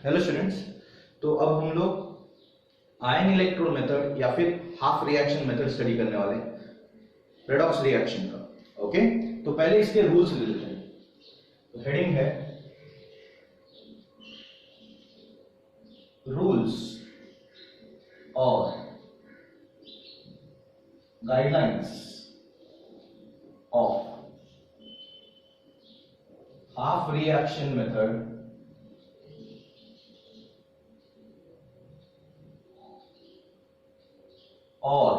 Hello students. तो अब हम लोग आयन इलेक्ट्रोड मेथड या फिर हाफ रिएक्शन मेथड स्टडी करने वाले हैं रेडॉक्स रिएक्शन का। ओके, तो पहले इसके रूल्स ले लेते हैं। तो हेडिंग है रूल्स और guidelines of half reaction method और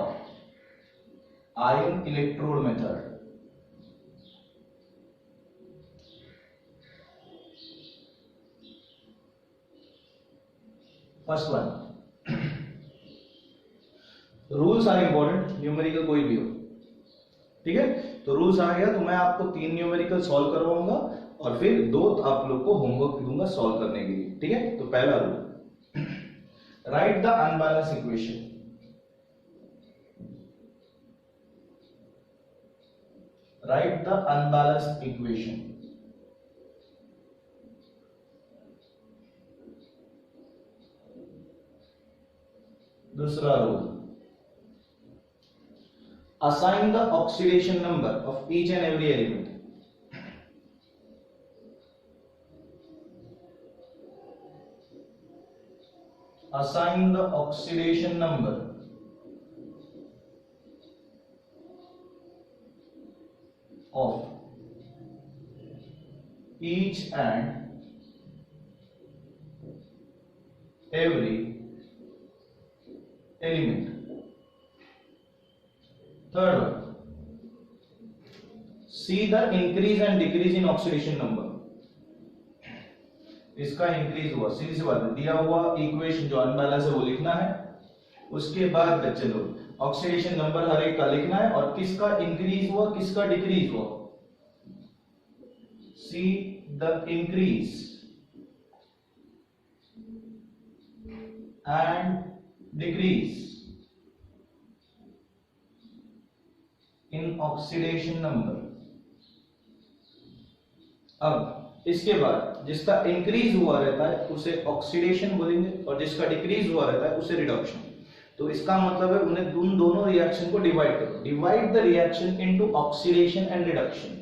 ion electrode method. First one, rules are important, numerical कोई भी हो, ठीक है। तो रूल्स आ गया तो मैं आपको 3 न्यूमेरिकल सॉल्व करवाऊंगा और फिर 2 आप लोग को होमवर्क दूंगा सॉल्व करने के लिए, ठीक है। तो पहला rule, right the unbalance equation. Write the unbalanced equation. दूसरा rule, assign the oxidation number of each and every element. Assign the oxidation number of each and every element. Third one, see the increase and decrease in oxidation number. इसका increase हुआ, सीधी सी बात है, दिया हुआ equation जो unbalance है वो लिखना है। उसके बाद बच्चे लोग ऑक्सीडेशन नंबर हर एक का लिखना है और किसका इंक्रीज हुआ किसका डिक्रीज हुआ। See the increase and decrease in oxidation number. अब इसके बाद जिसका इंक्रीज हुआ रहता है उसे ऑक्सीडेशन बोलेंगे और जिसका डिक्रीज हुआ रहता है उसे रिडक्शन। तो इसका मतलब है उन्हें उन दोनों रिएक्शन को डिवाइड करो। Divide the reaction into oxidation and reduction.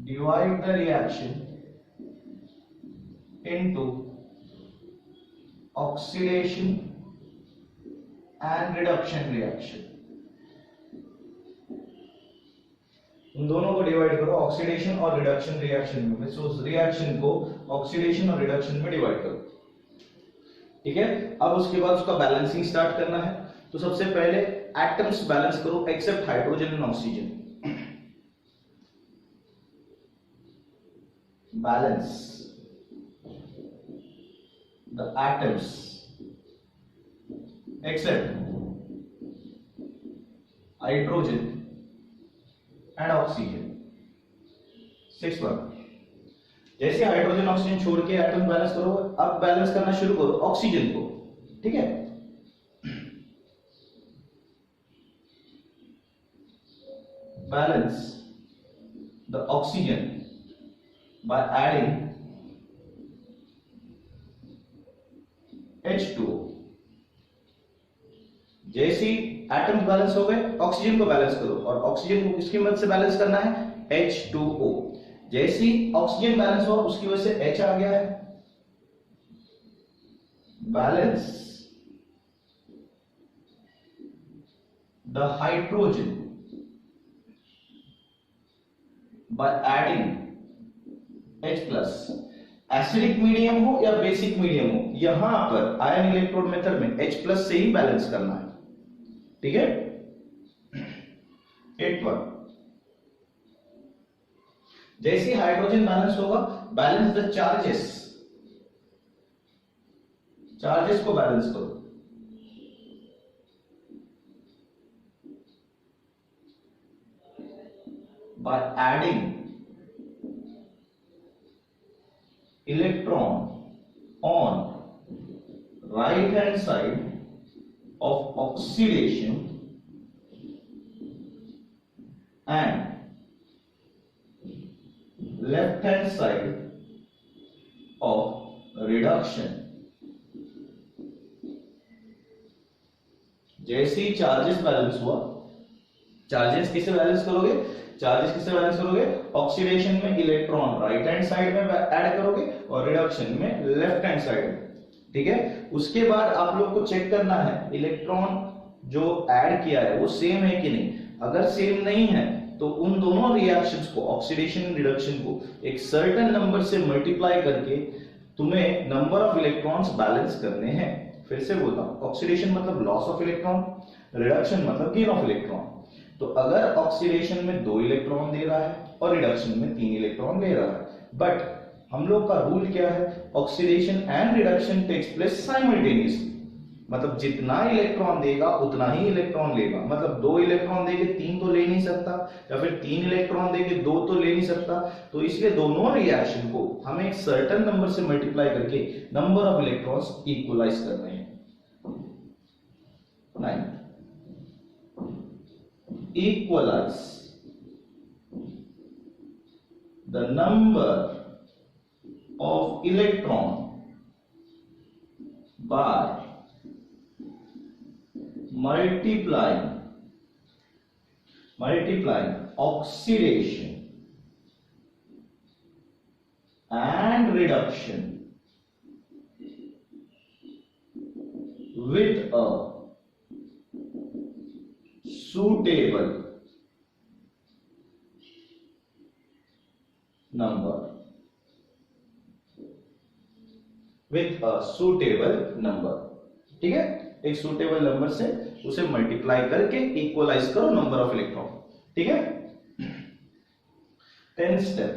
Divide the reaction into oxidation and reduction reaction. उन दोनों को डिवाइड करो ऑक्सीडेशन और रिडक्शन रिएक्शन में। तो उस रिएक्शन को ऑक्सीडेशन और रिडक्शन में डिवाइड करो, ठीक है। अब उसके बाद उसका बैलेंसिंग स्टार्ट करना है। तो सबसे पहले एटम्स बैलेंस करो except hydrogen and oxygen. Balance the atoms except hydrogen and oxygen. 6 one, जैसे हाइड्रोजन ऑक्सीजन छोड़ के एटम बैलेंस करो। अब बैलेंस करना शुरू करो ऑक्सीजन को, ठीक है। Balance the oxygen by adding H2O। जैसे ही एटम्स बैलेंस हो गए ऑक्सीजन को बैलेंस करो और ऑक्सीजन को किसकी मदद से बैलेंस करना है, H2O। जैसे ही ऑक्सीजन बैलेंस हुआ उसकी वजह से H आ गया है। Balance the hydrogen by adding H+। Acidic medium हो या बेसिक मीडियम हो, यहां पर आयन इलेक्ट्रोड मेथड में H+ से ही बैलेंस करना है, ठीक है। 8 वन, जैसे हाइड्रोजन बैलेंस होगा बैलेंस द चार्जेस। चार्जेस को बैलेंस करो। By adding electron on right hand side of oxidation and left hand side of reduction. जैसे ही चार्जेस बैलेंस हुआ, चार्जेस किसे बैलेंस करोगे, चार्जेस किसे बैलेंस करोगे, ऑक्सीडेशन में इलेक्ट्रॉन राइट हैंड साइड में ऐड करोगे और रिडक्शन में लेफ्ट हैंड साइड में। ठीक है, उसके बाद आप लोग को चेक करना है इलेक्ट्रॉन जो ऐड किया है वो सेम है कि नहीं। अगर सेम नहीं है तो उन दोनों रिएक्शंस को, ऑक्सीडेशन एंड रिडक्शन को एक सर्टेन नंबर से मल्टीप्लाई करके तुम्हें नंबर ऑफ इलेक्ट्रॉन्स बैलेंस करने हैं। फिर से बोलता हूं, ऑक्सीडेशन मतलब लॉस ऑफ इलेक्ट्रॉन, रिडक्शन मतलब गेन ऑफ इलेक्ट्रॉन। तो अगर ऑक्सीडेशन में 2 इलेक्ट्रॉन दे रहा है और रिडक्शन में 3 इलेक्ट्रॉन दे रहा है, बट हम लोग का रूल क्या है, oxidation and reduction takes place simultaneously. मतलब जितना इलेक्ट्रॉन देगा उतना ही इलेक्ट्रॉन लेगा। मतलब 2 इलेक्ट्रॉन देके 3 तो ले नहीं सकता, या फिर 3 इलेक्ट्रॉन देके 2 तो ले नहीं सकता। तो इसलिए दोनों रिएक्शन को हमें एक सर्टेन नंबर से मल्टीप्लाई करके नंबर ऑफ इलेक्ट्रॉन्स इक्वलाइज करने हैं। 9 equalize the number of electron by multiplying oxidation and reduction with a suitable number, with a suitable number। ठीक है, एक सुटेबल नंबर से उसे मल्टीप्लाई करके इक्वलाइज करो नंबर ऑफ इलेक्ट्रॉन। ठीक है, 10th स्टेप।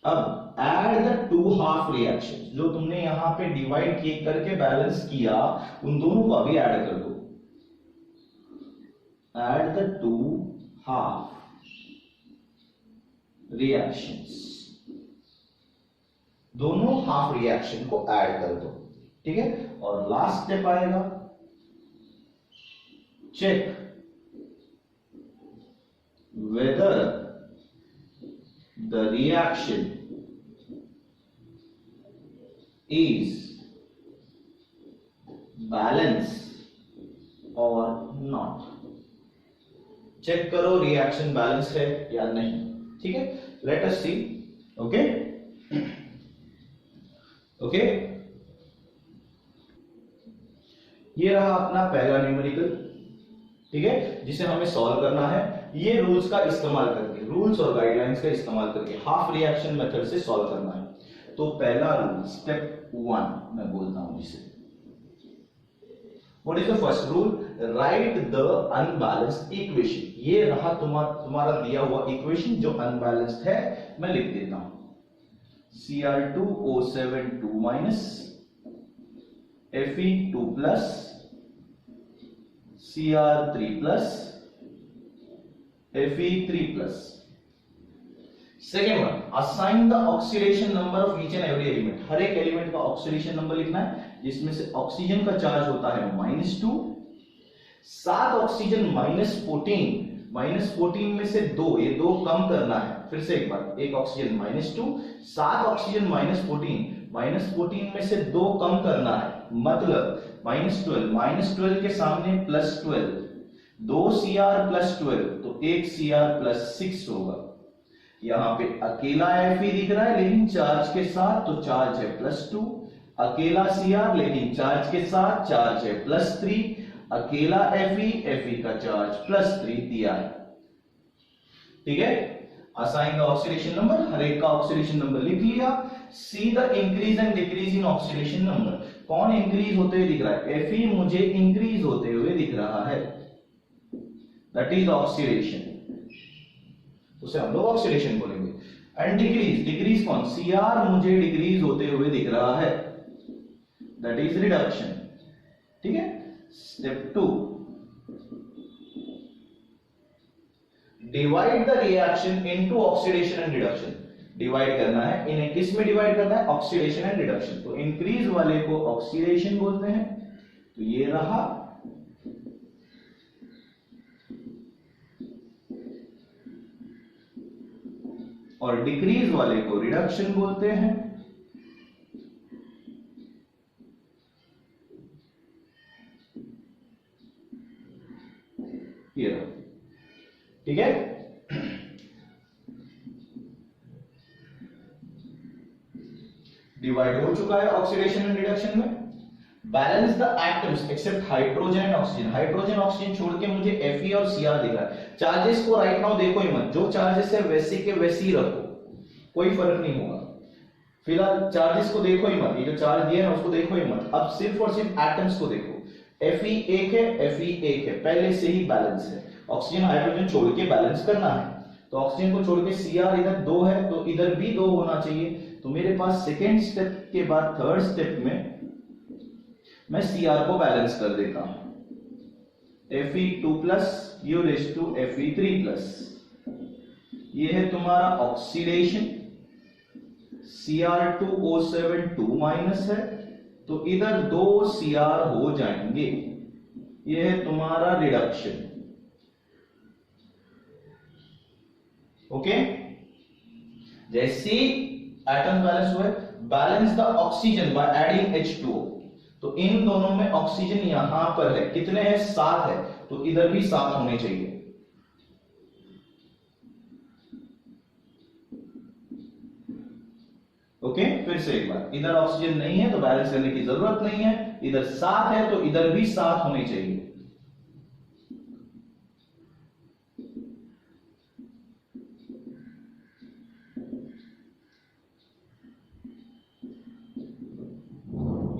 अब एड द 2 हाफ रिएक्शन, जो तुमने यहां पे डिवाइड किए करके बैलेंस किया, उन दोनों को अभी ऐड कर दो। एड द 2 हाफ रिएक्शंस, दोनों हाफ रिएक्शन को ऐड कर दो। ठीक है, और लास्ट स्टेप आएगा, check whether the reaction is balance और नॉट। चेक करो रिएक्शन बैलेंस है या नहीं। ठीक है, let us see. Okay okay, ये रहा अपना पहला न्यूमेरिकल। ठीक है, जिसे हमें सॉल्व करना है ये रूल्स का इस्तेमाल करके, रूल्स और गाइडलाइंस का इस्तेमाल करके हाफ रिएक्शन मेथड से सॉल्व करना है। तो पहला रूल, स्टेप 1 मैं बोलता हूं जिसे, what is the first rule, right the unbalanced equation. ये रहा तुम्हारा दिया हुआ इक्वेशन जो अनबैलेंस्ड है, मैं लिख देता हूं Cr2O7 minus Fe2 plus Cr3 plus Fe3 plus. Second one, assign the oxidation number of each and every element. हर एक एलिमेंट का ऑक्सीडेशन नंबर लिखना है, जिसमें से ऑक्सीजन का चार्ज होता है -2, 7 ऑक्सीजन -14 में से 2, ये 2 कम करना है। फिर से एक बार, एक ऑक्सीजन -2, 7 ऑक्सीजन -14 में से 2 कम करना है, मतलब -12 के सामने +12, 2 Cr + 12 तो 1 Cr + 6 होगा। यहां पे अकेला Fe दिख रहा है लेकिन चार्ज के साथ, तो चार्ज है +2, अकेला Cr लेकिन चार्ज के साथ, चार्ज है +3, अकेला Fe का चार्ज +3 दिया है। ठीक है, असाइन द ऑक्सीडेशन नंबर, हर एक का ऑक्सीडेशन नंबर लिख लिया। See the increase and decrease in oxidation number, कौन इंक्रीज होते हुए दिख रहा है, Fe मुझे इंक्रीज होते हुए दिख रहा है, दैट इज ऑक्सीडेशन, उसे हम लोग ऑक्सीडेशन बोलेंगे। एंड डिक्रीज कौन, Cr मुझे डिक्रीज होते हुए दिख रहा है, दैट इज रिडक्शन। ठीक है, step 2, divide the reaction into oxidation and reduction. Divide करना है, इन्हें किस में डिवाइड करना है, ऑक्सीडेशन एंड रिडक्शन। तो इंक्रीज वाले को ऑक्सीडेशन बोलते हैं, तो ये रहा, और डिक्रीज वाले को रिडक्शन बोलते हैं। ये ठीक है। डिवाइड हो चुका है ऑक्सीडेशन एंड रिडक्शन में। Balance the atoms except hydrogen and oxygen. Hydrogen oxygen छोड़ के मुझे Fe और Cr दिख रहा है। चार्जेस को राइट नाउ देखो ही मत, जो चार्जेस है वैसे के वैसे ही रखो, कोई फर्क नहीं होगा। फिलहाल चार्जेस को देखो ही मत, ये जो चार्ज दिए ना उसको देखो ही मत। अब सिर्फ और सिर्फ एटम्स को देखो। Fe एक है, Fe एक है, पहले से ही बैलेंस है। ऑक्सीजन हाइड्रोजन छोड़ के बैलेंस करना है, तो ऑक्सीजन को छोड़ के Cr इधर 2 है, तो इधर भी 2 होना चाहिए। तो मेरे पास सेकेंड स्टेप के बाद थर्ड स्टेप में मैं Cr को बैलेंस कर देता हूं। Fe2 plus you raise to Fe3 plus, ये है तुम्हारा ऑक्सीडेशन। Cr2O7 2 माइनस है, तो इधर 2 Cr हो जाएंगे। ये है तुम्हारा रिडक्शन। ओके, जैसे एटम बैलेंस हुए, balance the oxygen by adding H2O। तो इन दोनों में ऑक्सीजन यहां पर है, कितने हैं? 7 है, तो इधर भी 7 होने चाहिए। ओके, फिर से एक बार, इधर ऑक्सीजन नहीं है तो बैलेंस करने की जरूरत नहीं है। इधर 7 है तो इधर भी 7 होने चाहिए।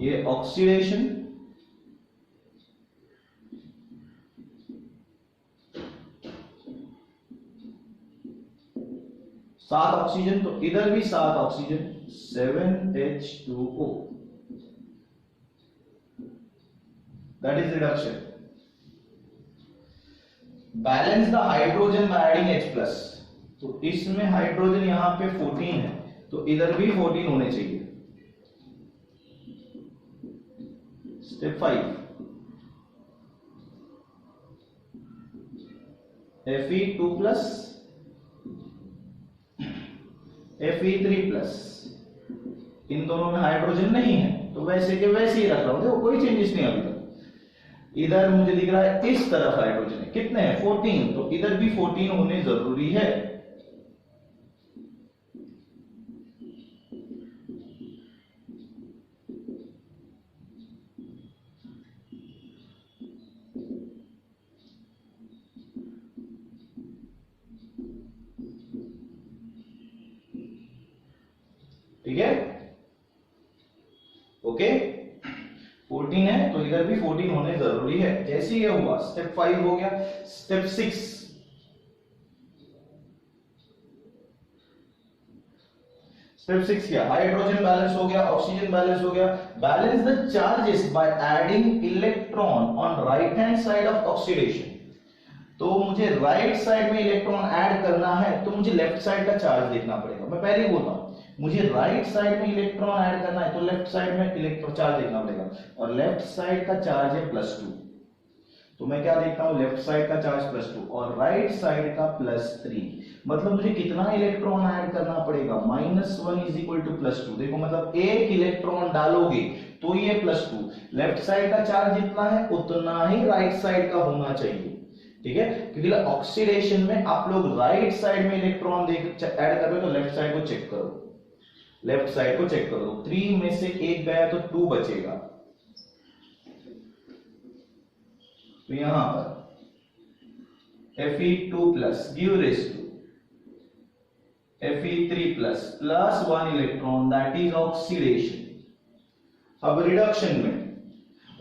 ये ऑक्सीडेशन, सात ऑक्सीजन, तो इधर भी 7 oxygen, 7H2O, that is reduction. Balance the hydrogen by adding H plus. तो इसमें हाइड्रोजन यहां पे 14 है, तो इधर भी 14 होने चाहिए। Step 5, Fe2 plus Fe3 plus. इन दोनों में हाइड्रोजन नहीं है तो वैसे के वैसे ही रख रहा हूं, देखो कोई चेंजेस नहीं अभी तक। इधर मुझे दिख रहा है इस तरफ हाइड्रोजन है, कितने हैं? 14, तो इधर भी 14 होने जरूरी है। ठीक है, ओके, 14 है तो इधर भी 14 होने जरूरी है। जैसे ये हुआ, स्टेप 5 हो गया। स्टेप 6, स्टेप 6 क्या? हाइड्रोजन बैलेंस हो गया, ऑक्सीजन बैलेंस हो गया। Balance the charges by adding electron on right hand side of oxidation. तो मुझे राइट साइड में इलेक्ट्रॉन ऐड करना है, तो मुझे लेफ्ट साइड का चार्ज देखना पड़ेगा। मैं पहले ही बोलता हूं, मुझे राइट साइड में इलेक्ट्रॉन ऐड करना है तो लेफ्ट साइड में इलेक्ट्रॉन चार्ज देखना पड़ेगा, और लेफ्ट साइड का चार्ज है +2। तो मैं क्या देखता हूं? लेफ्ट साइड का चार्ज +2 और राइट साइड का +3। मतलब मुझे कितना इलेक्ट्रॉन ऐड करना पड़ेगा? -1 = +2। देखो, मतलब एक इलेक्ट्रॉन डालोगे तो ये +2। लेफ्ट साइड का चार्ज जितना है उतना ही राइट साइड का होना चाहिए। ठीक है, क्योंकि ऑक्सीडेशन में आप लोग राइट साइड में इलेक्ट्रॉन ऐड कर रहे हो, तो लेफ्ट साइड को चेक करो, लेफ्ट साइड को चेक करो। 3 में से 1 गया तो 2 बचेगा। तो यहां पर Fe2 plus give rise to Fe3 plus +1 electron, that is oxidation. अब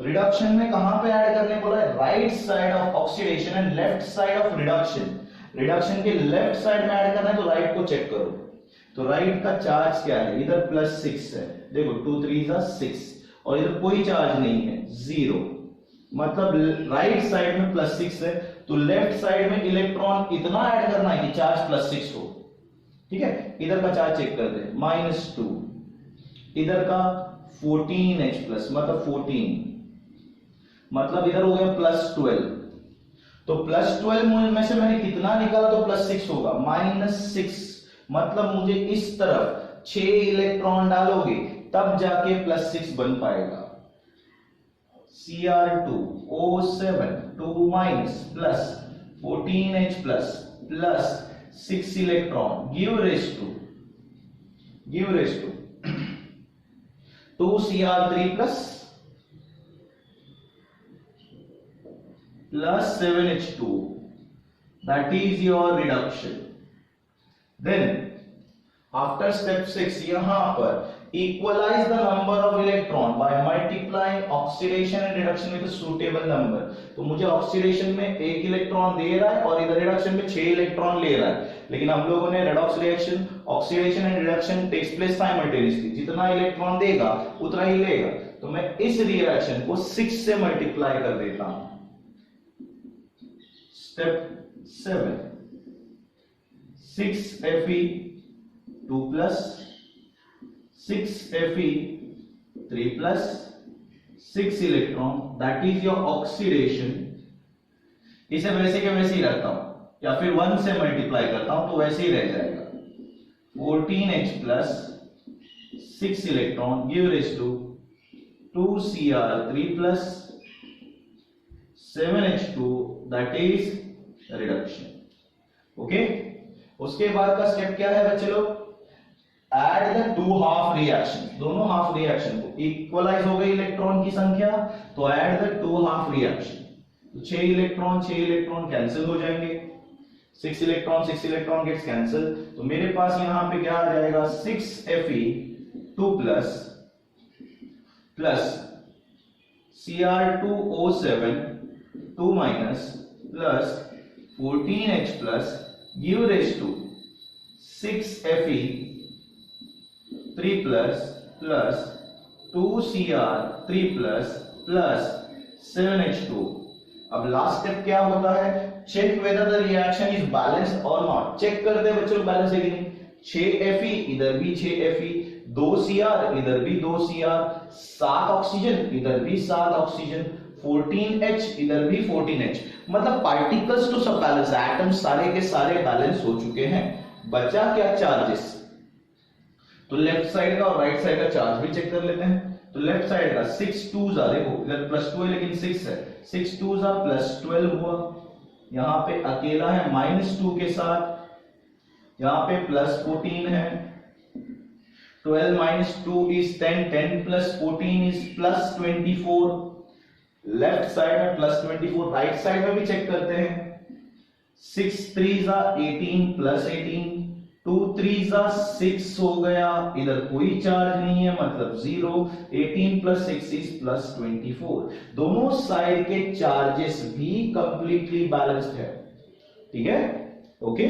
रिडक्शन में कहां पे ऐड करने बोला है? Right side of oxidation and left side of reduction. Reduction के लेफ्ट साइड में ऐड करना है, तो राइट को चेक करो। तो राइट का चार्ज क्या है? इधर +6 है, देखो 2 3 6, और इधर कोई चार्ज नहीं है, 0। मतलब राइट साइड में +6 है, तो लेफ्ट साइड में इलेक्ट्रॉन इतना ऐड करना है कि चार्ज +6 हो। ठीक है, इधर का चार्ज चेक कर दे, -2, इधर का 14H प्लस, मतलब 14, मतलब इधर हो गया +12। तो +12 में से मैंने कितना निकाला? तो +6 होगा, -6। मतलब मुझे इस तरफ 6 इलेक्ट्रॉन डालोगे तब जाके +6 बन पाएगा। Cr2O7 2 minus plus 14H plus 6 electron give race to 2Cr3 plus 7H2, that is your reduction. Then after step 6 यहां पर equalize the number of electron by multiplying oxidation and reduction with a suitable number. तो मुझे oxidation में 1 electron दे रहा है और इधर reduction में 6 इलेक्ट्रॉन ले रहा है, लेकिन हम लोगों ने redox reaction oxidation and reduction takes place simultaneously, जितना इलेक्ट्रॉन देगा उतना ही लेगा, तो मैं इस रिएक्शन को 6 से मल्टीप्लाई कर देता हूं। Step 7 6Fe2 plus 6Fe3 plus 6 electron, that is your oxidation. इसे वैसे के वैसे ही रखता हूं या फिर 1 से मल्टीप्लाई करता हूं तो वैसे ही रह जाएगा। 14H plus 6 electron give race to 2Cr3 plus 7H2, that is reduction. Okay, उसके बाद का स्टेप क्या है बच्चे लोग? ऐड द 2 हाफ रिएक्शन, दोनों हाफ रिएक्शन को इक्वलाइज हो गई इलेक्ट्रॉन की संख्या, तो ऐड द 2 हाफ रिएक्शन। तो 6 इलेक्ट्रॉन कैंसिल हो जाएंगे, 6 इलेक्ट्रॉन गेट्स कैंसिल, तो मेरे पास यहां पे क्या आ जाएगा? 6Fe2 plus Cr2O7 2 minus plus 14H plus give race to 6Fe3 plus 2Cr3 plus 7H2। अब लास्ट स्टेप क्या होता है? Check whether the reaction is balanced और नॉट। चेक करते हैं बच्चों बैलेंस है कि नहीं। 6Fe इधर भी 6Fe, 2Cr इधर भी 2Cr, 7 ऑक्सीजन इधर भी 7 ऑक्सीजन, 14H इधर भी 14H, मतलब पार्टिकल्स तो सब बैलेंस, एटम्स सारे के सारे बैलेंस हो चुके हैं। बचा क्या? चार्जेस। तो लेफ्ट साइड का और राइट साइड का चार्ज भी चेक कर लेते हैं। तो लेफ्ट साइड का 6 2 देखो इधर +2 है लेकिन 6 है, 6 2 +12 हुआ, यहां पे अकेला है -2 के साथ, यहां पे +14 है, 12 - 2 इज 10, 10 + 14 इज +24। लेफ्ट साइड में +24, राइट साइड में भी चेक करते हैं। 6 3 18 +18, 2 3 6 हो गया, इधर कोई चार्ज नहीं है मतलब 0, 18 + 6 इज +24। दोनों साइड के चार्जेस भी कंप्लीटली बैलेंस्ड है, ठीक है? ओके,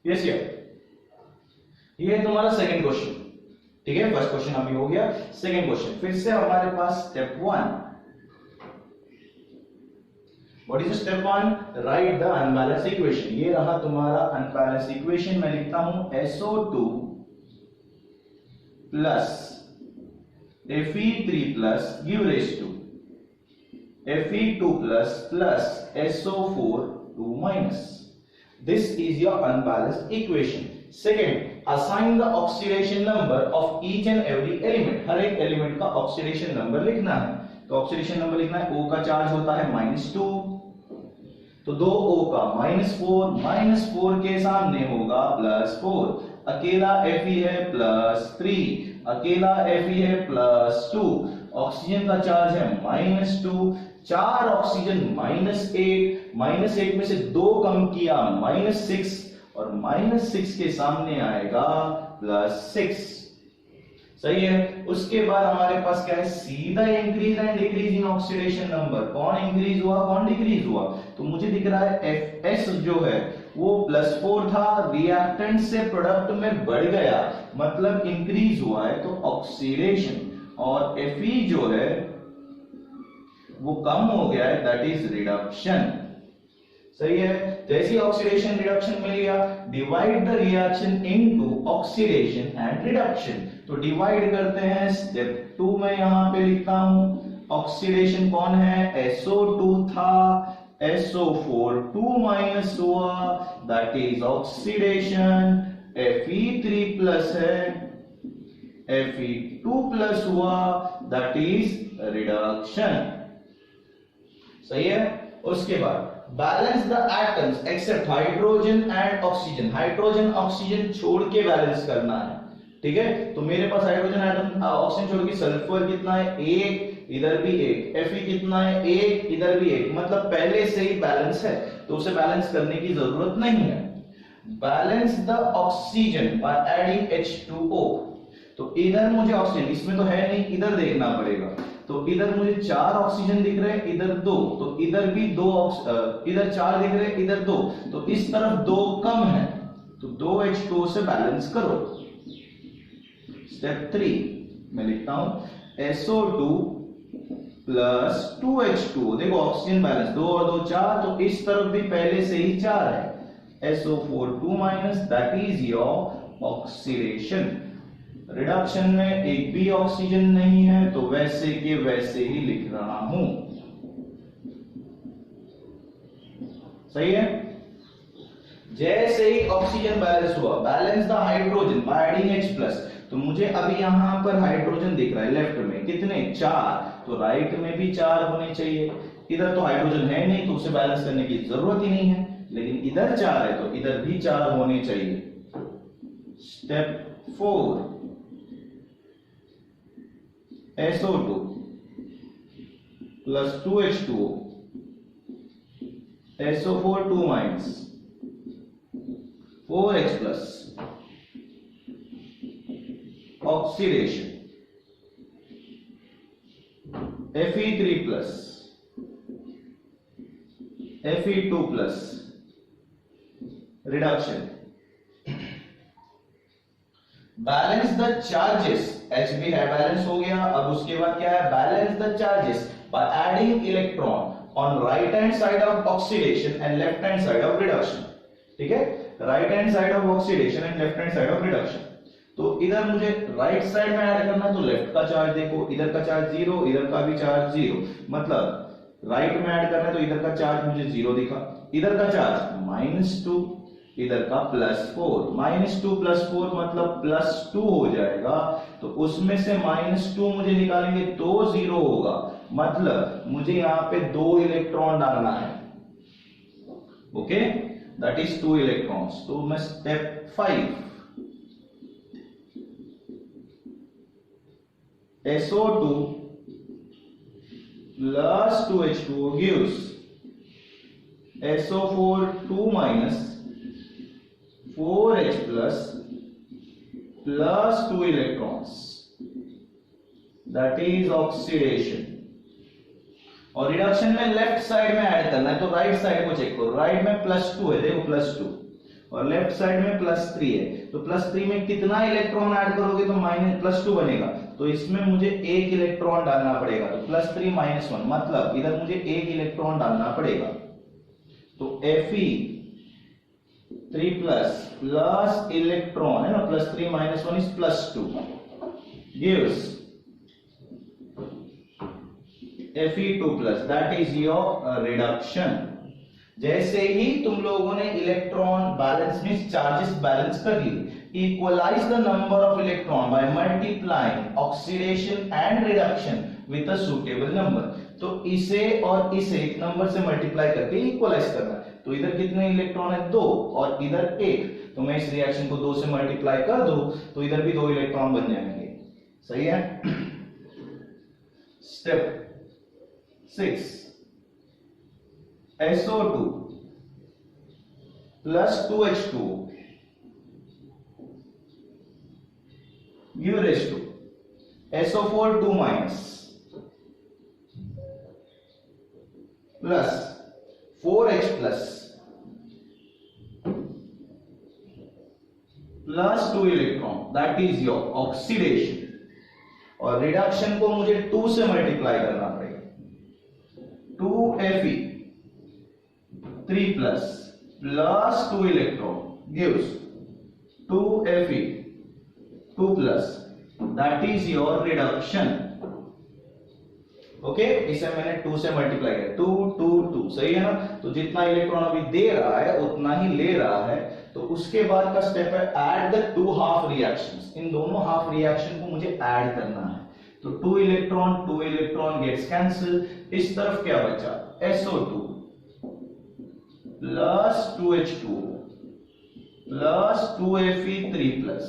यस ये है तुम्हारा सेकंड क्वेश्चन, ठीक है? फर्स्ट क्वेश्चन अभी हो गया, सेकंड क्वेश्चन फिर से हमारे पास step 1। What is step 1? Write the unbalanced equation. ये रहा तुम्हारा अनबैलेंस्ड इक्वेशन। मैं लिखता हूं SO2 plus Fe3 plus give race to Fe2 plus SO4 2 minus. This is your unbalanced equation. Second, assign the oxidation number of each and every element। हर एक element का oxidation number लिखना है। तो oxidation number लिखना है, O का charge होता है -2, तो 2O का -4 के सामने होगा +4, अकेला Fe है +3, अकेला Fe है +2, ऑक्सीजन का चार्ज है -2, 4 ऑक्सीजन -8 में से 2 कम किया -6, और -6 के सामने आएगा +6। सही है। उसके बाद हमारे पास क्या है? सीधा increase and decrease in oxidation number. कौन इंक्रीज हुआ कौन डिक्रीज हुआ? तो मुझे दिख रहा है Fs जो है वो +4 था, रिएक्टेंट से प्रोडक्ट में बढ़ गया मतलब इंक्रीज हुआ है, तो ऑक्सीडेशन, और Fe जो है वो कम हो गया है, दैट इज रिडक्शन। सही है। जैसे ऑक्सीडेशन रिडक्शन मिल गया, divide the reaction into oxidation and reduction. तो डिवाइड करते हैं। स्टेप 2 में यहां पे लिखता हूं ऑक्सीडेशन कौन है? SO2 था, SO4 2 माइनस हुआ, that is oxidation. Fe3 plus है, Fe2 प्लस हुआ, दैट इज रिडक्शन। सही है। उसके बाद balance the atoms except hydrogen and oxygen. Hydrogen oxygen छोड़ के बैलेंस करना है, ठीक है। तो मेरे पास हाइड्रोजन एटम ऑक्सीजन छोड़ के सल्फर कितना है, एक, इधर भी एक। Fe कितना है, एक, इधर भी एक। मतलब पहले से ही बैलेंस है, तो उसे बैलेंस करने की जरूरत नहीं है। Balance the oxygen by adding H2O। तो इधर मुझे ऑक्सीजन, इसमें तो है नहीं, इधर देखना पड़ेगा। तो इधर मुझे 4 ऑक्सीजन दिख रहे हैं, इधर 2, तो इधर भी 2, इधर 4 दिख रहे हैं, इधर 2, तो इस तरफ 2 कम है, तो 2 H2O से बैलेंस करो। स्टेप 3 मैं लिखता हूं SO2 प्लस 2H2O। देखो ऑक्सीजन बैलेंस 2 और 2 4, तो इस तरफ भी पहले से ही 4 है। SO4 2 minus, that is your oxidation. Reduction में एक भी ऑक्सीजन नहीं है, तो वैसे के वैसे ही लिख रहा हूं। सही है। जैसे ही ऑक्सीजन बैलेंस हुआ, balance the hydrogen by adding H plus. तो मुझे अभी यहां पर हाइड्रोजन दिख रहा है लेफ्ट में, कितने, 4, तो राइट में भी 4 होने चाहिए। इधर तो हाइड्रोजन है नहीं, तो उसे बैलेंस करने की जरूरत ही नहीं है, लेकिन इधर 4 है, तो इधर भी 4 होने चाहिए। Step 4 SO2 plus 2H2O, SO4 2 minus, 4H plus, oxidation. Fe3 plus, Fe2 plus, reduction. Balance the charges, Hb है, बैलेंस हो गया। अब उसके बाद क्या है, balance the charges by adding electron on right hand side of oxidation and left hand side of reduction. ठीक है, right hand side of oxidation and left hand side of reduction. तो इधर मुझे राइट साइड में add करना है, तो left का चार्ज देखो, इधर का चार्ज 0, इधर का भी चार्ज 0, मतलब राइट में ऐड करना है, तो इधर का चार्ज मुझे 0 दिखा, इधर का चार्ज -2, इधर का +4, -2 + 4 मतलब +2 हो जाएगा। तो उसमें से -2 मुझे निकालेंगे तो 0 होगा, मतलब मुझे यहां पे 2 इलेक्ट्रॉन डालना है। Okay, that is 2 electrons. तो मैं step 5 SO2 plus 2H2O gives SO4 2 minus 4H plus 2 electrons, that is oxidation। और रिडक्शन में लेफ्ट साइड में ऐड करना है, तो राइट साइड को चेक करो, राइट में +2 है, देखो +2, और लेफ्ट साइड में +3 है। तो +3 में कितना इलेक्ट्रॉन ऐड करोगे तो +2 बनेगा, तो इसमें मुझे 1 इलेक्ट्रॉन डालना पड़ेगा। तो +3 -1 मतलब इधर मुझे 1 इलेक्ट्रॉन डालना पड़ेगा। तो Fe3 प्लस इलेक्ट्रॉन है ना, +3 -1 is +2 gives Fe2 plus, that is your reduction. जैसे ही तुम लोगों ने इलेक्ट्रॉन बैलेंस में चार्जेस बैलेंस कर ली, equalize the number of electron by multiplying oxidation and reduction with a suitable number. तो इसे और इसे एक नंबर से मल्टीप्लाई करके इक्वलाइज करना है। तो इधर कितने इलेक्ट्रॉन है, 2, और इधर 1, तो मैं इस रिएक्शन को 2 से मल्टीप्लाई कर दूं तो इधर भी 2 इलेक्ट्रॉन बन जाएंगे। सही है। Step 6 SO2 plus 2H2O give rise to SO4 2 minus plus 4H plus 2 electron, that is your oxidation। और रिडक्शन को मुझे 2 से मल्टीप्लाई करना पड़ेगा, 2Fe3 plus 2 electron gives 2Fe2 plus, that is your reduction। Okay, इसे मैंने 2 से मल्टीप्लाई किया, 2 2 2, सही है ना। तो जितना इलेक्ट्रॉन अभी दे रहा है उतना ही ले रहा है। तो उसके बाद का स्टेप है ऐड द 2 हाफ रिएक्शंस। इन दोनों हाफ रिएक्शन को मुझे ऐड करना है। तो 2 इलेक्ट्रॉन गेट्स कैंसिल। इस तरफ क्या बचा, SO2 plus 2H2 plus 2Fe3 plus,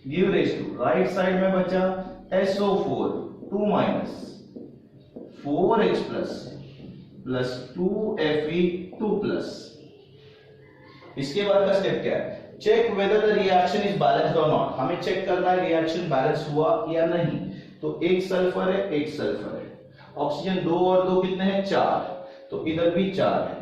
give rise to right side में बचा SO4 2 minus 4H plus plus 2Fe2 plus. इसके बाद का स्टेप क्या है, check whether the reaction is balanced और नॉट। हमें चेक करना है रिएक्शन बैलेंस हुआ या नहीं। तो एक सल्फर है, एक सल्फर है, ऑक्सीजन 2 और 2 कितने हैं, 4, तो इधर भी 4 है।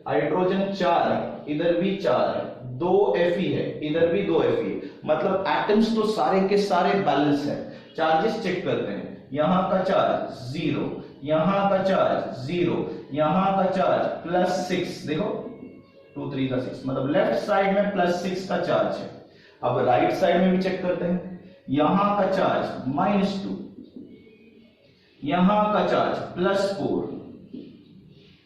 हाइड्रोजन 4 है, इधर भी 4 है। 2 Fe है, इधर भी 2 Fe है। मतलब एटम्स तो सारे के सारे बैलेंस है। चार्जेस चेक करते हैं, यहां का चार्ज 0, यहां का चार्ज 0, यहां का चार्ज +6, देखो 2 3 का 6, मतलब लेफ्ट साइड में +6 का चार्ज है। अब राइट साइड में भी चेक करते हैं, यहां का चार्ज -2, यहां का चार्ज +4,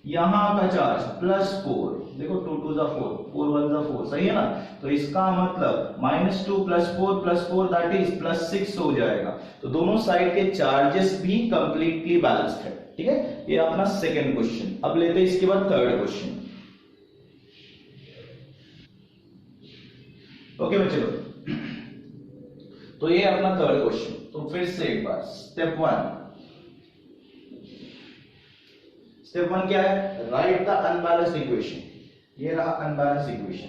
यहां का चार्ज +4, देखो 2 2 4, 4 1 4, सही है ना। तो इसका मतलब -2 +4 +4 दैट इज +6 हो जाएगा। तो दोनों साइड के चार्जेस भी कंप्लीटली बैलेंस्ड है, ठीक है। ये अपना सेकंड क्वेश्चन। अब लेते हैं इसके बाद थर्ड क्वेश्चन। ओके बच्चों, तो ये अपना थर्ड क्वेश्चन। तो फिर से एक बार स्टेप 1 क्या है, राइट द अनबैलेंस्ड इक्वेशन। ये रहा unbalanced equation.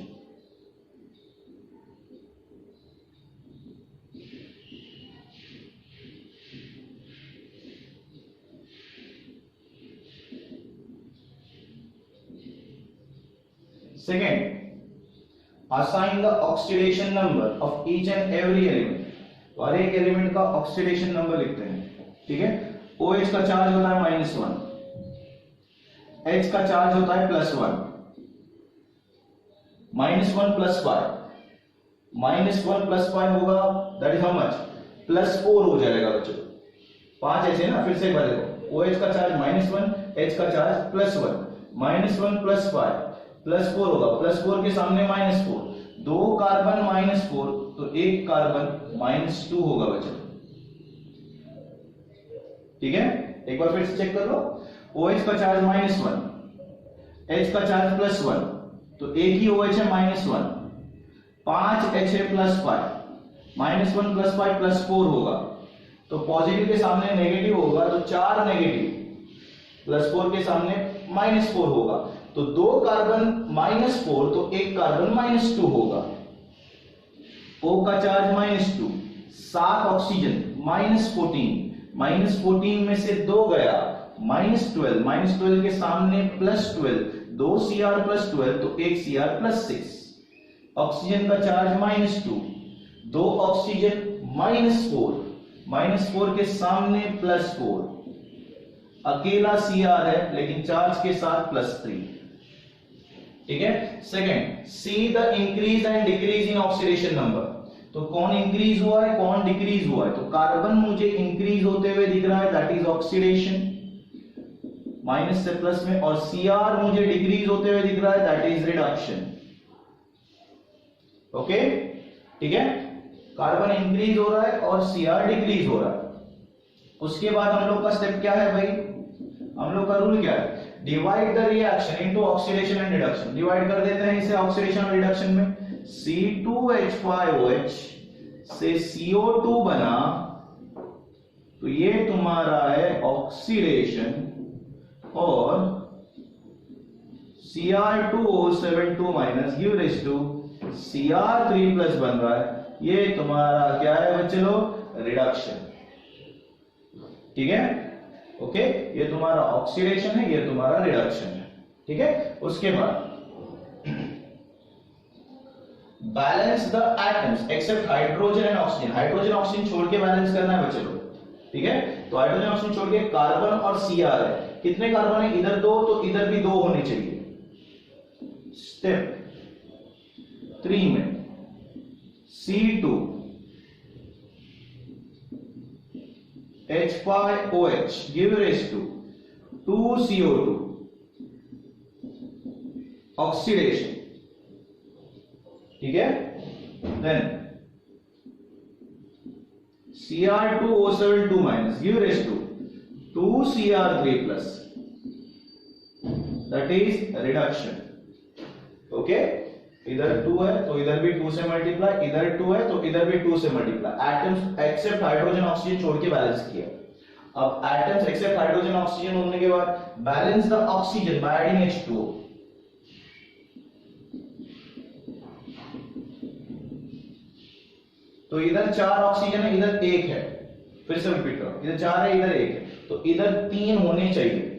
Second, assign the oxidation number of each and every element। तो हर एक एलिमेंट का ऑक्सीडेशन नंबर लिखते हैं, ठीक है। OH का चार्ज होता है -1, H का चार्ज होता है +1, -1 + 5, -1 + 5 होगा दैट इज हाउ मच, +4 हो जाएगा बच्चों। 5 H है ना, फिर से एक बार देखो, OH का चार्ज -1, H का चार्ज +1, -1 + 5 +4 होगा, +4 के सामने -4, 2 कार्बन -4, तो 1 कार्बन -2 होगा बच्चों, ठीक है। एक बार फिर से चेक कर लो, OH का चार्ज -1, H का चार्ज +1, तो एक ही OH है -1, 5 H है +5, -1 + 5 +4 होगा, तो पॉजिटिव के सामने नेगेटिव होगा, तो 4 नेगेटिव, +4 के सामने -4 होगा, तो 2 कार्बन -4, तो 1 कार्बन -2 होगा। O का चार्ज -2, 7 ऑक्सीजन -14 में से 2 गया, -12 के सामने +12, 2 Cr +12, तो 1 Cr +6। ऑक्सीजन का चार्ज -2, 2 ऑक्सीजन -4 के सामने +4, अकेला Cr है लेकिन चार्ज के साथ +3, ठीक है। Second, see the increase and decrease in oxidation number. तो कौन इंक्रीज हुआ है, कौन डिक्रीज हुआ है। तो कार्बन मुझे इंक्रीज होते हुए दिख रहा है, दैट इज ऑक्सीडेशन, माइनस से प्लस में, और Cr मुझे डिक्रीज होते हुए दिख रहा है, दैट इज रिडक्शन। ओके, ठीक है। कार्बन इंक्रीज हो रहा है और Cr डिक्रीज हो रहा है। उसके बाद हम लोग का स्टेप क्या है भाई, हम लोग का रूल क्या है, divide the reaction into oxidation and reduction. Divide कर देते हैं इसे ऑक्सीडेशन और रिडक्शन में। C2H5OH से CO2 बना, तो ये तुम्हारा है ऑक्सीडेशन, और Cr2O72 minus give rise to Cr3+ बन रहा है, ये तुम्हारा क्या है बच्चे लोग, रिडक्शन, ठीक है। ओके, ये तुम्हारा ऑक्सीडेशन है, ये तुम्हारा रिडक्शन है, ठीक है। उसके बाद balance the atoms except hydrogen and oxygen. Hydrogen oxygen छोड़ के बैलेंस करना है बच्चे लोग, ठीक है। तो हाइड्रोजन ऑक्सीजन छोड़ के कार्बन और Cr है, कितने कार्बन है, इधर 2, तो इधर भी 2 होने चाहिए। स्टेप 3 में C2 H5OH give raise to 2CO2 oxidation, ठीक है। Then Cr2O7 2 minus give raise to 2Cr3 plus, that is reduction, okay। इधर 2 है तो इधर भी 2 से मल्टीप्लाई, इधर 2 है तो इधर भी 2 से multiply. Atoms except hydrogen oxygen छोड़ के बैलेंस किया। अब एटम्स एक्सेप्ट हाइड्रोजन ऑक्सीजन होने के बाद balance the oxygen by adding H2O। तो इधर 4 ऑक्सीजन है, इधर 1 है, फिर से रिपीट करो, इधर 4 है, इधर 1 है, तो इधर 3 होने चाहिए।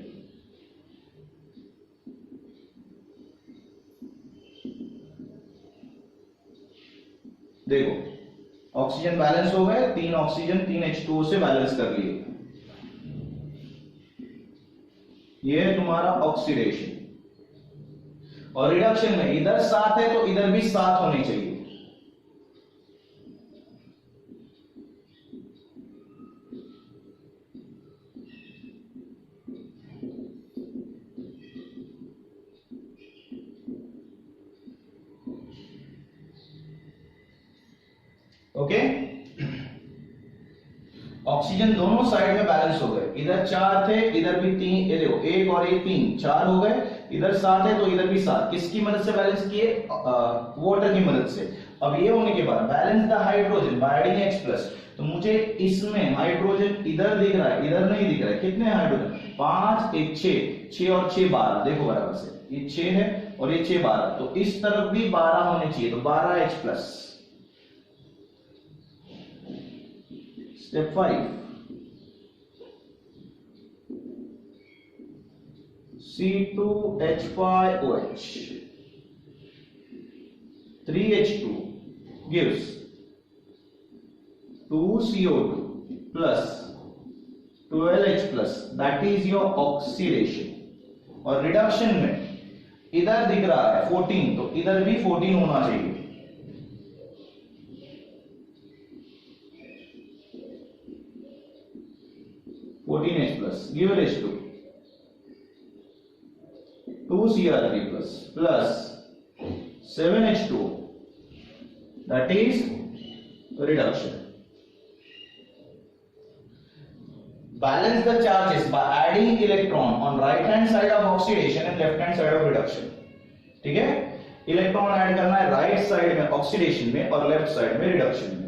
देखो ऑक्सीजन बैलेंस हो गए, 3 ऑक्सीजन 3 H2O से बैलेंस कर लिए। ये है तुम्हारा ऑक्सीडेशन। और रिडक्शन में इधर 7 है तो इधर भी 7 होने चाहिए। ओके, ऑक्सीजन दोनों साइड में बैलेंस हो गए। इधर 4 थे, इधर भी 3, ये देखो 1 और 1 3 4 हो गए। इधर 7 है तो इधर भी 7। किसकी मदद से बैलेंस किए? वाटर की मदद से। अब ये होने के बाद balance the hydrogen by adding H+। तो मुझे इसमें हाइड्रोजन इधर दिख रहा है, इधर नहीं दिख रहा है। कितने हाइड्रोजन? 5 1 6, 6 और 6 12। देखो बराबर से, ये 6 है और ये 6 12, तो इस तरफ भी 12 होने चाहिए, तो 12 H+। Step 5, C2H5OH 3H2 gives 2CO2 plus 12H plus, that is your oxidation। और रिडक्शन में इधर दिख रहा है 14, तो इधर भी 14 होना चाहिए। H+ give raise to 2Cr3 plus 7H2O, that is reduction। Balance the charges by adding electron on right hand side of oxidation and left hand side of reduction। ठीक है, इलेक्ट्रॉन ऐड करना है राइट साइड में oxidation में और left side में reduction में।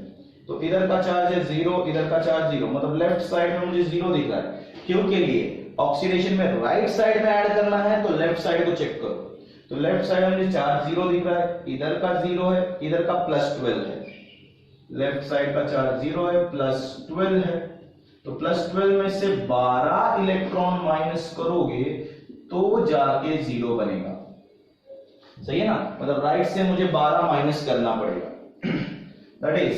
तो इधर का चार्ज है 0, इधर का चार्ज 0, मतलब लेफ्ट साइड में मुझे 0 दिख रहा है। क्यों के लिए? ऑक्सीडेशन में राइट साइड में ऐड करना है, तो लेफ्ट साइड को चेक करो। तो लेफ्ट साइड में मुझे चार्ज 0 दिख रहा है, इधर का 0 है, इधर का +12 है। लेफ्ट साइड का चार्ज 0 है, +12 है, तो +12 में से 12 इलेक्ट्रॉन माइनस करोगे तो जाके 0 बनेगा। सही है ना? मतलब राइट से मुझे 12 माइनस करना पड़ेगा। दैट इज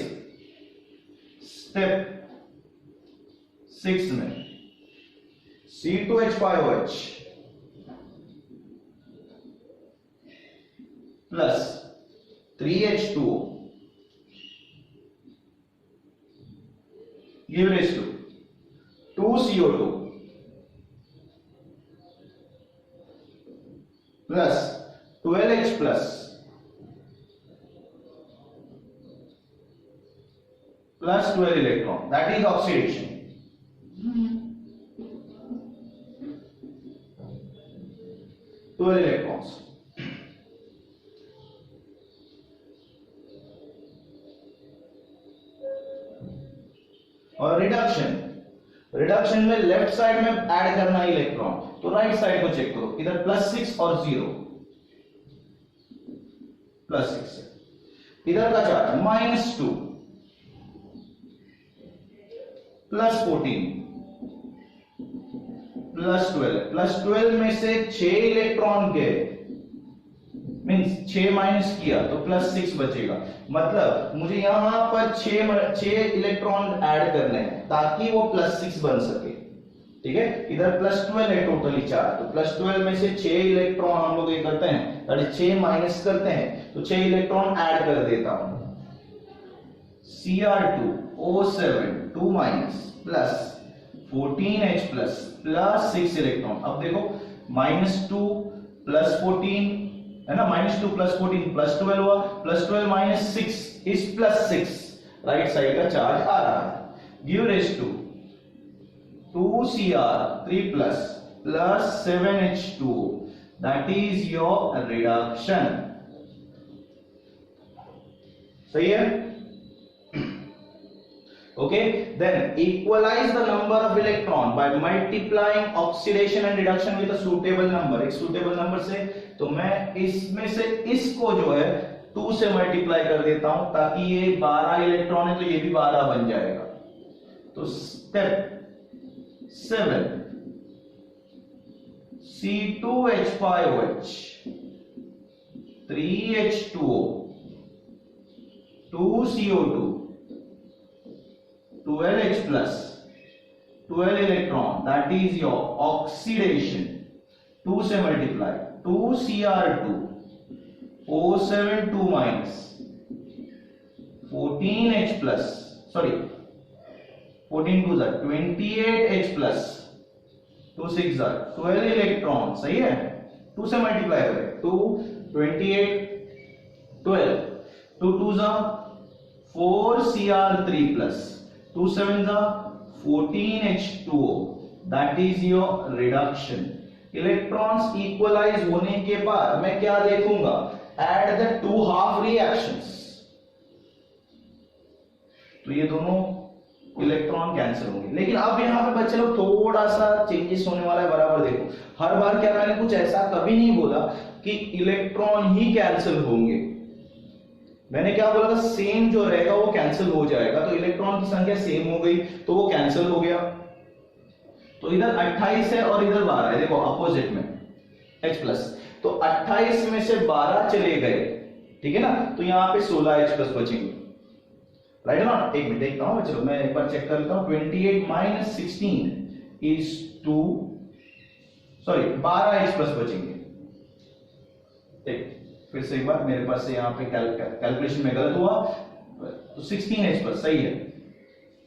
स्टेप 6 में C2H5OH plus 3H2O give raise to 2CO2 plus 12H plus 12 electron, that is oxidation। Electrons. और रिडक्शन में लेफ्ट साइड में ऐड करना है इलेक्ट्रॉन, तो राइट साइड को चेक करो। इधर +6 और 0, +6 है। इधर का चार्ज -2 +14 +12 में से 6 इलेक्ट्रॉन गए, मींस 6 माइनस किया तो +6 बचेगा। मतलब मुझे यहां पर 6 इलेक्ट्रॉन ऐड करने हैं ताकि वो +6 बन सके। ठीक है, इधर +12 है टोटली चार्ज, तो +12 में से 6 इलेक्ट्रॉन हम लोग ये करते हैं, अरे 6 माइनस करते हैं, तो 6 इलेक्ट्रॉन ऐड कर देता हूं। Cr2O7 2 minus plus 14H plus plus 6 electron. अब देखो -2 प्लस 14 है ना, -2 प्लस 14 प्लस 12 हुआ, plus 12 minus 6 is plus 6, right side का चार्ज आ रहा है। Give race to 2Cr3 plus plus 7H2O, that is your reduction. सही है? Okay, then equalize the number of electron by multiplying oxidation and reduction with a suitable number। एक suitable number से तो मैं इसमें से इसको जो है 2 से मल्टीप्लाई कर देता हूं, ताकि ये 12 इलेक्ट्रॉन है तो ये भी 12 बन जाएगा। तो step 7 C2H5OH 3H2O 2CO2 12H plus 12 electron, that is your oxidation। 2 से multiply 2Cr2 O7 2 minus 14H plus, sorry 14 2 are 28H plus 2 6 are 12 electron। सही है? 2 से मल्टीप्लाई करें 2 28 12 2 2 are 4Cr3 plus 2 7 are 14H2O, that is your reduction। Electrons equalize होने के बाद मैं क्या देखूंगा? Add the two half reactions. तो ये दोनों इलेक्ट्रॉन कैंसिल होंगे। लेकिन अब यहां पे बच्चे लोग थोड़ा सा चेंजेस होने वाला है। बराबर देखो, हर बार क्या मैंने कुछ ऐसा कभी नहीं बोला कि इलेक्ट्रॉन ही कैंसिल होंगे। मैंने क्या बोला था? सेम जो रहेगा वो कैंसिल हो जाएगा। तो इलेक्ट्रॉन की संख्या सेम हो गई तो वो कैंसिल हो गया। तो इधर 28 है और इधर 12 है, देखो अपोजिट में H प्लस। तो 28 में से 12 चले गए, ठीक है ना, तो यहां पे 16H प्लस बचेंगे, राइट है ना। एक मिनट देखता हूं, चलो मैं एक बार चेक कर लेता हूं। 28 minus 16 is 2, sorry 12H plus बचेंगे। फिर से एक बार, मेरे पास से यहाँ पे कैलकुलेशन में गलत हुआ, तो 16H प्लस सही है।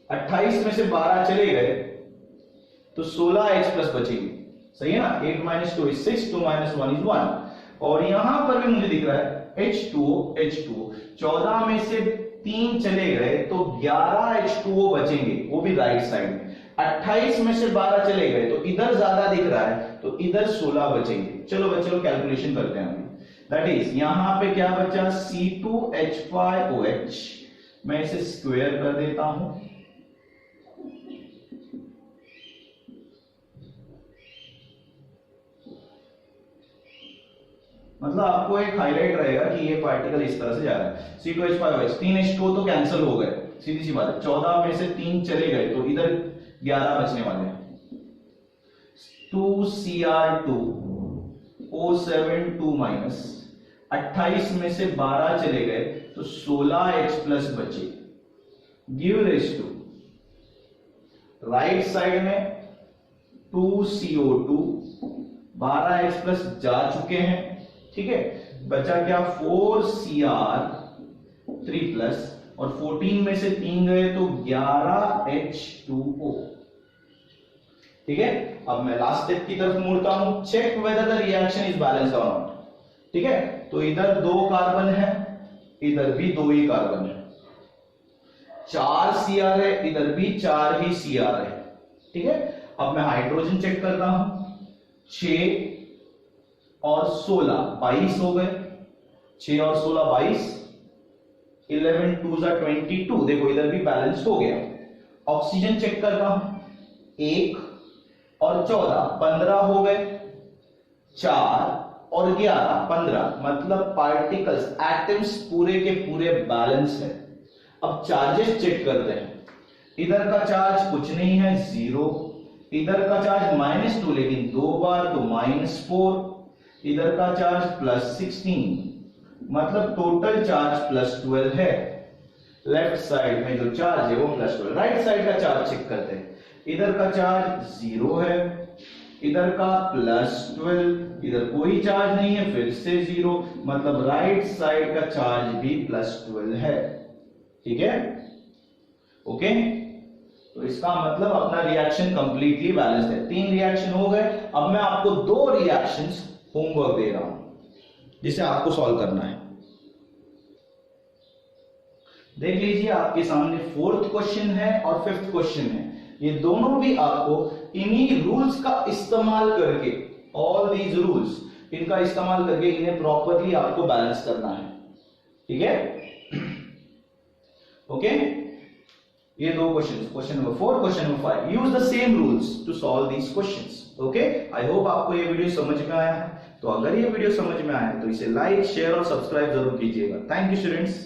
28 में से 12 चले गए तो 16H प्लस बचेगी, सही है ना। 8 माइनस 2 इज 6, 2 माइनस 1 इज 1। और यहां पर भी मुझे दिख रहा है H2O H2O। 14 में से 3 चले गए तो 11 H2O बचेंगे, वो भी राइट साइड में। 28 में से 12 चले गए तो इधर ज्यादा दिख रहा है तो इधर 16 बचेंगे। चलो बच्चों कैलकुलेशन करते हैं। दैट इज यहां पे क्या बचा? C2H5OH। मैं इसे स्क्वायर कर देता हूं। मतलब आपको एक हाईलाइट रहेगा कि ये पार्टिकल इस तरह से जा रहा है। C2H5OH 3H2O तो कैंसिल हो गए, सीधी सी बात है। 14 में से 3 चले गए तो इधर 11 बचने वाले हैं। 2Cr2 O7 2 माइनस 28 में से 12 चले गए तो 16H प्लस बचे। Give race to right side में 2CO2 12H प्लस जा चुके हैं, ठीक है। बचा क्या? 4Cr3 प्लस और 14 में से 3 गए तो 11H2O, ठीक है। अब मैं लास्ट स्टेप की तरफ मुड़ता हूं। Check whether the reaction is balance और नॉट, ठीक है। तो इधर 2 कार्बन है, इधर भी 2 ही कार्बन है। 4 Cr है, इधर भी 4 ही Cr है, ठीक है। अब मैं हाइड्रोजन चेक करता हूं। 6 और 16 22 हो गए। 6 और 16 22, 11 2 जा 22। देखो इधर भी बैलेंस हो गया। ऑक्सीजन चेक करता हूं। 1 और 14 15 हो गए। 4 और 11 15, मतलब पार्टिकल्स एटम्स पूरे के पूरे बैलेंस है। अब चार्जेस चेक करते हैं। इधर का चार्ज कुछ नहीं है, 0। इधर का चार्ज -2, लेकिन 2 बार तो -4। इधर का चार्ज +16, मतलब टोटल चार्ज +12 है। लेफ्ट साइड में जो चार्ज है वो +12। राइट साइड का चार्ज चेक करते हैं। इधर का चार्ज 0 है, इधर का +12, इधर कोई चार्ज नहीं है, फिर से 0, मतलब राइट साइड का चार्ज भी +12 है, ठीक है। ओके, तो इसका मतलब अपना रिएक्शन कंप्लीटली बैलेंस्ड है। 3 रिएक्शन हो गए। अब मैं आपको 2 रिएक्शंस होमवर्क दे रहा हूं जिसे आपको सॉल्व करना है। देख लीजिए आपके सामने 4th क्वेश्चन है और 5th क्वेश्चन है। ये दोनों भी आपको इन्हीं रूल्स का इस्तेमाल करके, ऑल दीज रूल्स, इनका इस्तेमाल करके इन्हें प्रॉपरली आपको बैलेंस करना है। ठीक है, ओके। ये 2 question, question number 4, question number 5, use the same rules to solve these questions. Okay, I hope आपको ये वीडियो समझ में आया है। तो अगर ये वीडियो समझ में आया है तो इसे लाइक, शेयर और सब्सक्राइब जरूर कीजिएगा। Thank you students.